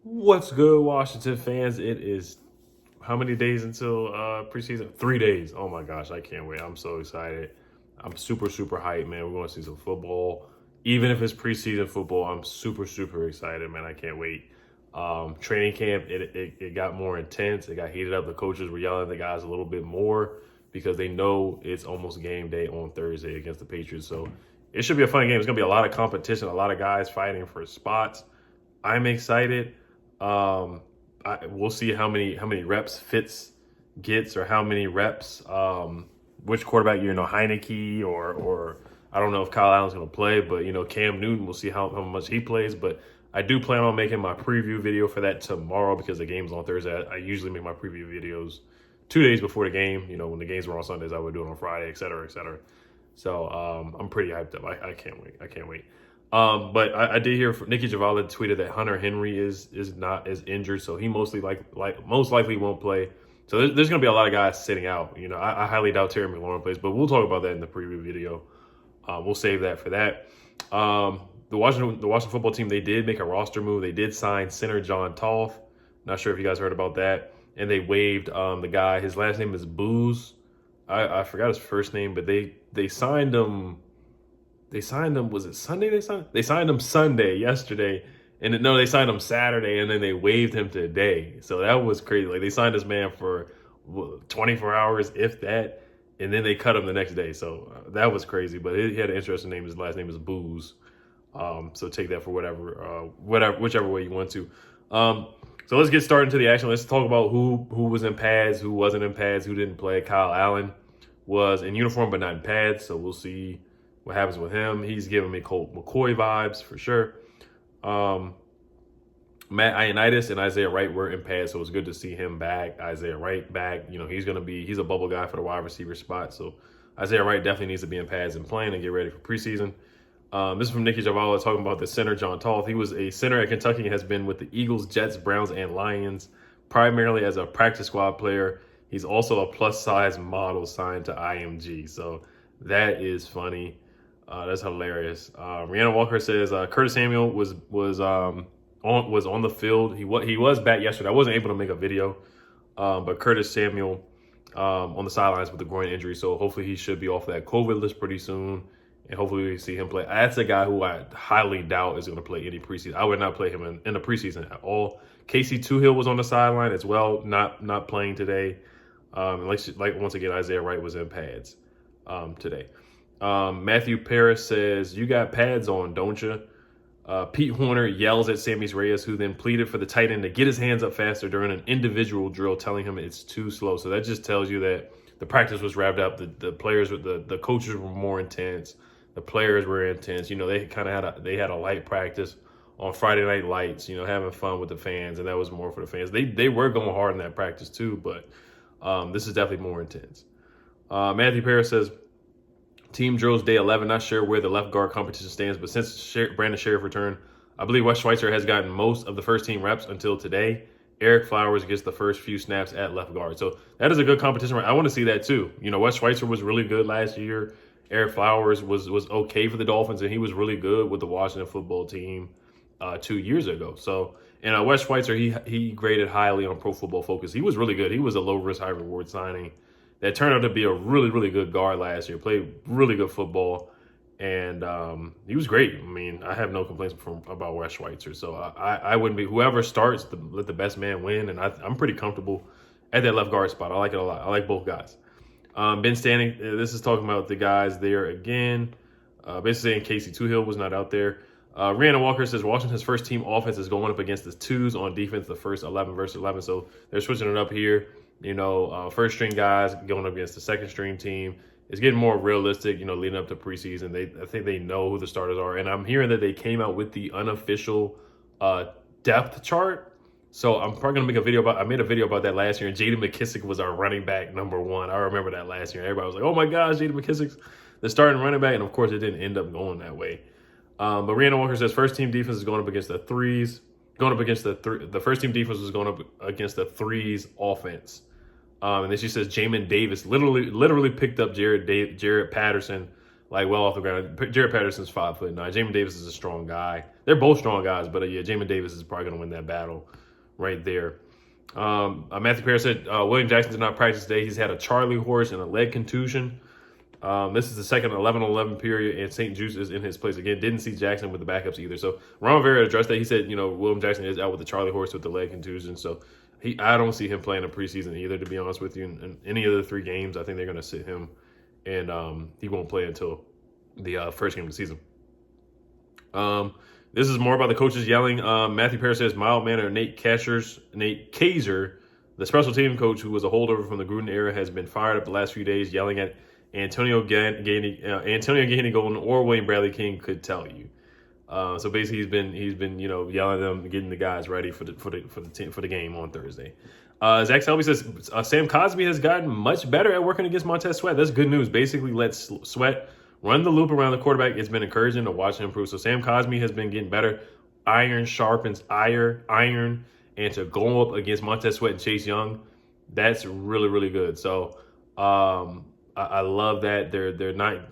What's good, Washington fans? It is how many days until preseason? 3 days. Oh my gosh, I can't wait. I'm so excited. I'm super hyped, man. We're going to see some football. Even if it's preseason football, I'm super excited, man. I can't wait. Training camp, it got more intense. It got heated up. The coaches were yelling at the guys a little bit more because they know it's almost game day on Thursday against the Patriots. So it should be a fun game. It's going to be a lot of competition, a lot of guys fighting for spots. I'm excited. We'll see how many reps Fitz gets or how many reps which quarterback, Heinicke or I don't know if Kyle Allen's going to play, but Cam Newton. We'll see how much he plays. But I do plan on making my preview video for that tomorrow because the game's on Thursday. I usually make my preview videos 2 days before the game. When the games were on Sundays, I would do it on Friday, et cetera, et cetera. So I'm pretty hyped up. I can't wait. I can't wait. But I did hear from Nikki Javala tweeted that Hunter Henry is injured, so he most likely won't play. So there's going to be a lot of guys sitting out. I highly doubt Terry McLaurin plays, but we'll talk about that in the preview video. We'll save that for that. The Washington football team, they did make a roster move. They did sign center John Toth. Not sure if you guys heard about that. And they waived the guy. His last name is Booz. I forgot his first name, but they signed him. They signed him. Was it Sunday? They signed him Sunday yesterday, and no, they signed him Saturday, and then they waived him today. So that was crazy. Like they signed this man for 24 hours, if that, and then they cut him the next day. So that was crazy. But he had an interesting name. His last name is Booz. So take that for whichever way you want to. So let's get started into the action. Let's talk about who was in pads, who wasn't in pads, who didn't play. Kyle Allen was in uniform but not in pads. So we'll see what happens with him. He's giving me Colt McCoy vibes for sure. Matt Ioannidis and Isaiah Wright were in pads, so it's good to see him back. Isaiah Wright back. He's a bubble guy for the wide receiver spot. So Isaiah Wright definitely needs to be in pads and playing and get ready for preseason. This is from Nikki Javala talking about the center, John Toth. He was a center at Kentucky and has been with the Eagles, Jets, Browns, and Lions, primarily as a practice squad player. He's also a plus-size model signed to IMG. So that is funny. That's hilarious. Rihanna Walker says Curtis Samuel was on the field. He was back yesterday. I wasn't able to make a video, but Curtis Samuel on the sidelines with the groin injury. So hopefully he should be off that COVID list pretty soon, and hopefully we see him play. That's a guy who I highly doubt is going to play any preseason. I would not play him in the preseason at all. Casey Toohill was on the sideline as well, not playing today. Like once again, Isaiah Wright was in pads today. Matthew Paris says, "You got pads on, don't you?" Pete Horner yells at Sammy Reyes, who then pleaded for the tight end to get his hands up faster during an individual drill, telling him it's too slow. So that just tells you that the practice was wrapped up. The players, the coaches were more intense. The players were intense. They kind of had a light practice on Friday Night Lights. Having fun with the fans, and that was more for the fans. They were going hard in that practice too, but this is definitely more intense. Matthew Paris says, team drills day 11. Not sure where the left guard competition stands, but since Brandon Sheriff returned, I believe Wes Schweitzer has gotten most of the first team reps until today. Eric Flowers gets the first few snaps at left guard. So that is a good competition. I want to see that too. Wes Schweitzer was really good last year. Eric Flowers was okay for the Dolphins, and he was really good with the Washington football team 2 years ago. So, and Wes Schweitzer, he graded highly on Pro Football Focus. He was really good. He was a low risk, high reward signing that turned out to be a really good guard last year. Played really good football, and he was great. I mean, I have no complaints about Wes Schweitzer. So I wouldn't be, whoever starts, let the best man win, and I'm pretty comfortable at that left guard spot. I like it a lot. I like both guys. Ben Standing, this is talking about the guys there again. Basically saying Casey Toohill was not out there. Rihanna Walker says Washington's first team offense is going up against the twos on defense, the first 11 versus 11. So they're switching it up here. First string guys going up against the second string team. It's getting more realistic, leading up to preseason. I think they know who the starters are. And I'm hearing that they came out with the unofficial depth chart. So I'm probably going to make a video I made a video about that last year. And J.D. McKissick was our running back number one. I remember that last year. Everybody was like, oh my gosh, J.D. McKissick's the starting running back. And of course, it didn't end up going that way. But Rihanna Walker says first team defense is going up against the threes. Going up against the first team defense was going up against the threes offense. And then she says Jamin Davis literally picked up Jared Patterson like well off the ground. Jared Patterson's 5'9". Jamin Davis is a strong guy. They're both strong guys, but yeah, Jamin Davis is probably going to win that battle right there. Matthew Perry said William Jackson did not practice today. He's had a Charlie horse and a leg contusion. This is the second 11-11 period, and St. Juice is in his place again. Didn't see Jackson with the backups either. So Ron Rivera addressed that. He said, William Jackson is out with the Charlie horse with the leg contusion. So I don't see him playing a preseason either, to be honest with you. In any of the 3 games, I think they're going to sit him, and he won't play until the first game of the season. This is more about the coaches yelling. Matthew Perry says mild-mannered Nate Kaiser, the special team coach who was a holdover from the Gruden era, has been fired up the last few days, yelling at Antonio Gainey Golden or William Bradley King could tell you. So basically, he's been yelling at them, getting the guys ready for the game on Thursday. Zach Selby says Sam Cosmi has gotten much better at working against Montez Sweat. That's good news. Basically, let Sweat run the loop around the quarterback. It's been encouraging to watch him improve. So Sam Cosmi has been getting better. Iron sharpens iron, and to go up against Montez Sweat and Chase Young, that's really, really good. So I love that they're not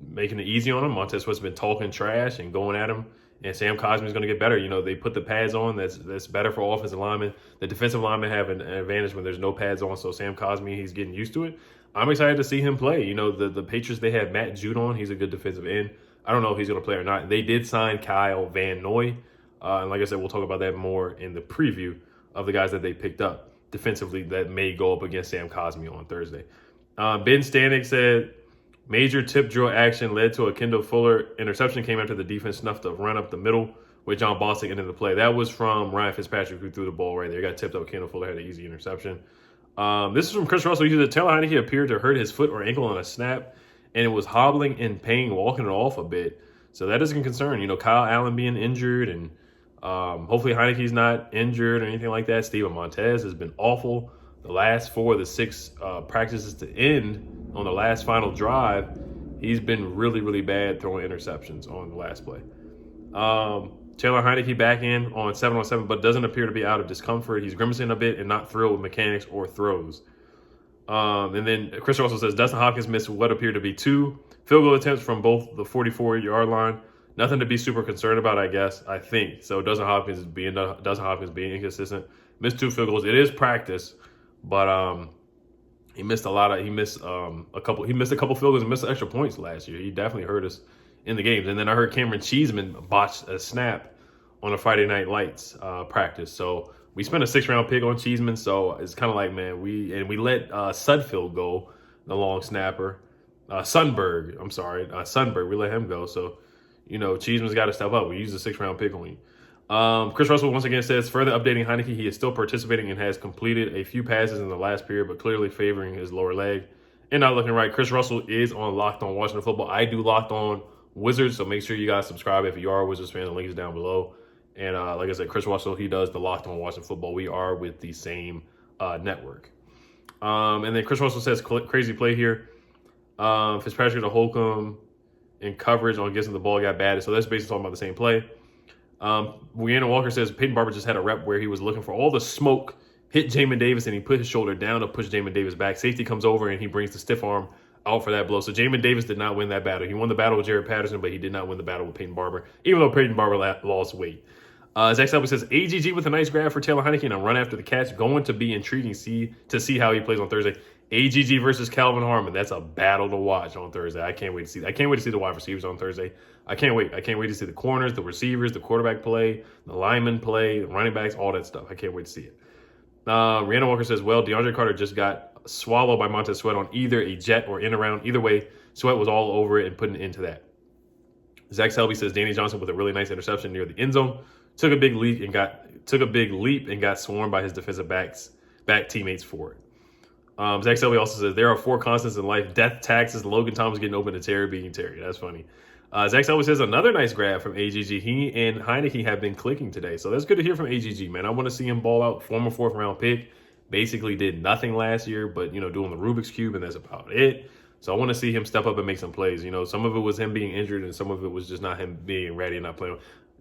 making it easy on him. Montez Sweat's been talking trash and going at him, and Sam Cosmi's going to get better. They put the pads on. That's better for offensive linemen. The defensive linemen have an advantage when there's no pads on. So Sam Cosmi, he's getting used to it. I'm excited to see him play. The Patriots, they had Matt Judon. He's a good defensive end. I don't know if he's going to play or not. They did sign Kyle Van Noy. And like I said, we'll talk about that more in the preview of the guys that they picked up defensively that may go up against Sam Cosmi on Thursday. Ben Stanek said, major tip drill action led to a Kendall Fuller interception. Came after the defense snuffed a run up the middle with John Bostic into the play. That was from Ryan Fitzpatrick, who threw the ball right there. Got tipped up. Kendall Fuller had an easy interception. This is from Chris Russell. He said Taylor Heinicke appeared to hurt his foot or ankle on a snap, and it was hobbling in pain, walking it off a bit. So that is a concern. Kyle Allen being injured, and hopefully Heinicke's not injured or anything like that. Steven Montez has been awful. The last 4 of the 6 practices to end on the last final drive, he's been really, really bad throwing interceptions on the last play. Taylor Heinicke back in on 7-on-7, but doesn't appear to be out of discomfort. He's grimacing a bit and not thrilled with mechanics or throws. And then Chris Russell says Dustin Hopkins missed what appeared to be 2 field goal attempts from both the 44-yard line. Nothing to be super concerned about, I think. So Dustin Hopkins being inconsistent. Missed 2 field goals. It is practice, but he missed a couple field goals and missed extra points last year. He definitely hurt us in the games. And then I heard Cameron Cheeseman botched a snap on a Friday Night Lights practice. So we spent a 6th-round pick on Cheeseman. So it's kind of like, man, we let Sudfeld go, the long snapper. Sundberg. We let him go. So, Cheeseman's got to step up. We used a 6th-round pick on you. Chris Russell once again says, further updating Heinicke, he is still participating and has completed a few passes in the last period, but clearly favoring his lower leg and not looking right. Chris Russell is on Locked On Washington Football. I do Locked On Wizards, so make sure you guys subscribe if you are a Wizards fan. The link is down below. And like I said, Chris Russell, he does the Locked On Washington Football. We are with the same network. And then Chris Russell says, crazy play here. Fitzpatrick to Holcomb in coverage on guessing the ball got batted. So that's basically talking about the same play. Rhiannon Walker says Peyton Barber just had a rep where he was looking for all the smoke, hit Jamin Davis, and he put his shoulder down to push Jamin Davis back. Safety comes over, and he brings the stiff arm out for that blow. So Jamin Davis did not win that battle. He won the battle with Jared Patterson, but he did not win the battle with Peyton Barber, even though Peyton Barber lost weight. Zach Selby says, AGG with a nice grab for Taylor Heinicke and a run after the catch. Going to be intriguing to see how he plays on Thursday. AGG versus Calvin Harmon. That's a battle to watch on Thursday. I can't wait to see that. I can't wait to see the wide receivers on Thursday. I can't wait. I can't wait to see the corners, the receivers, the quarterback play, the linemen play, the running backs, all that stuff. I can't wait to see it. Rhiannon Walker says, well, DeAndre Carter just got swallowed by Montez Sweat on either a jet or in around. Either way, Sweat was all over it and putting it into that. Zach Selby says Danny Johnson with a really nice interception near the end zone. Took a big leap and got swarmed by his defensive back teammates for it. Zach Selby also says there are 4 constants in life: death, taxes, Logan Thomas getting open, and Terry being Terry. That's funny. Zach Selby says another nice grab from AGG. He and Heinicke have been clicking today, so that's good to hear from AGG, man. I want to see him ball out. Former 4th-round pick, basically did nothing last year, but doing the Rubik's Cube, and that's about it. So I want to see him step up and make some plays. Some of it was him being injured, and some of it was just not him being ready and not playing.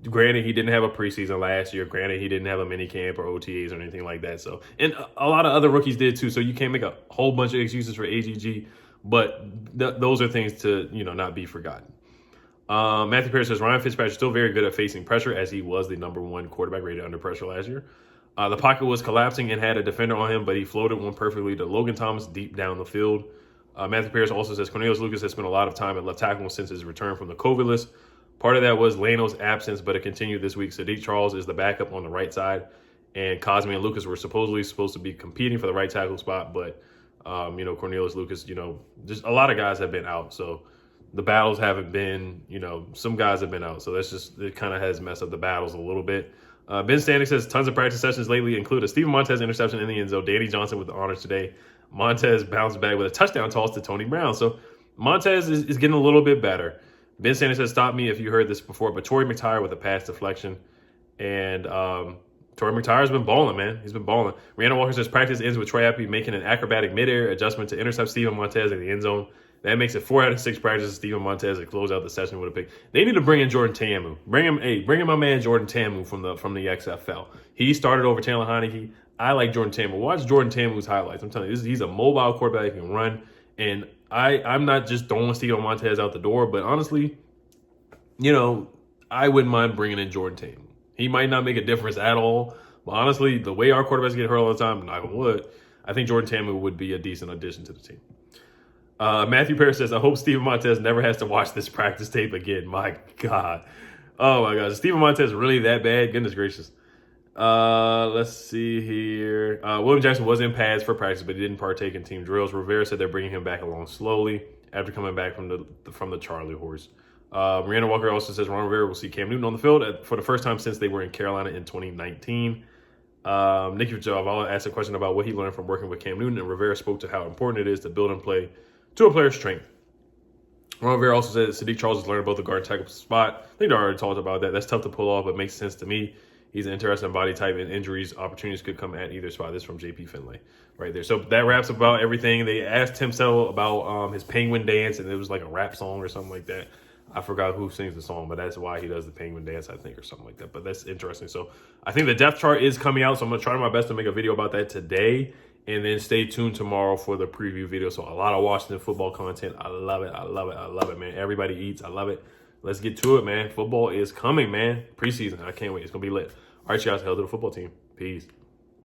Granted, he didn't have a preseason last year. Granted, he didn't have a mini camp or OTAs or anything like that. So, and a lot of other rookies did too. So you can't make a whole bunch of excuses for AGG. But those are things to, not be forgotten. Matthew Perry says Ryan Fitzpatrick is still very good at facing pressure, as he was the #1 quarterback rated under pressure last year. The pocket was collapsing and had a defender on him, but he floated one perfectly to Logan Thomas deep down the field. Matthew Pierce also says Cornelius Lucas has spent a lot of time at left tackle since his return from the COVID list. Part of that was Lano's absence, but it continued this week. Sadiq Charles is the backup on the right side, and Cosme and Lucas were supposed to be competing for the right tackle spot, but Cornelius Lucas, just a lot of guys have been out, so the battles haven't been, some guys have been out, so it kind of has messed up the battles a little bit. Ben Standing says tons of practice sessions lately include a Steven Montez interception in the end zone, Danny Johnson with the honors today. Montez bounced back with a touchdown toss to Tony Brown. So Montez is getting a little bit better. Ben Sanders says, stop me if you heard this before, but Torrey McTyer with a pass deflection. And Torrey McTyer's been balling, man. He's been balling. Rihanna Walker says practice ends with Troy Apke making an acrobatic midair adjustment to intercept Steven Montez in the end zone. That makes it 4 out of 6 practices. Steven Montez to close out the session with a pick. They need to bring in Jordan Ta'amu. Bring in my man Jordan Ta'amu from the XFL. He started over Chandler Heinicke. I like Jordan Ta'amu. Watch Jordan Ta'amu's highlights. I'm telling you, he's a mobile quarterback who can run. And I'm not just throwing Steven Montez out the door, but honestly, I wouldn't mind bringing in Jordan Ta'amu. He might not make a difference at all, but honestly, the way our quarterbacks get hurt all the time, and I would, I think Jordan Ta'amu would be a decent addition to the team. Matthew Perry says, I hope Steven Montez never has to watch this practice tape again. My God. Oh, my God. Is Steven Montez really that bad? Goodness gracious. Let's see here. William Jackson was in pads for practice, but he didn't partake in team drills. Rivera said they're bringing him back along slowly after coming back from the Charlie horse. Rihanna Walker also says Ron Rivera will see Cam Newton on the field for the first time since they were in Carolina in 2019. Nicky Javala asked a question about what he learned from working with Cam Newton, and Rivera spoke to how important it is to build and play to a player's strength. Ron Rivera also said Sadiq Charles has learned about the guard tackle spot. I think I already talked about that. That's tough to pull off, but makes sense to me. He's an interesting body type, and injuries, opportunities could come at either spot. This is from JP Finlay right there. So that wraps up about everything. They asked Tim Settle about his penguin dance, and it was like a rap song or something like that. I forgot who sings the song, but that's why he does the penguin dance, I think, or something like that. But that's interesting. So I think the depth chart is coming out, so I'm going to try my best to make a video about that today. And then stay tuned tomorrow for the preview video. So a lot of Washington football content. I love it. I love it. I love it, man. Everybody eats. I love it. Let's get to it, man. Football is coming, man. Preseason. I can't wait. It's going to be lit. All right, you guys. Hell to the football team. Peace.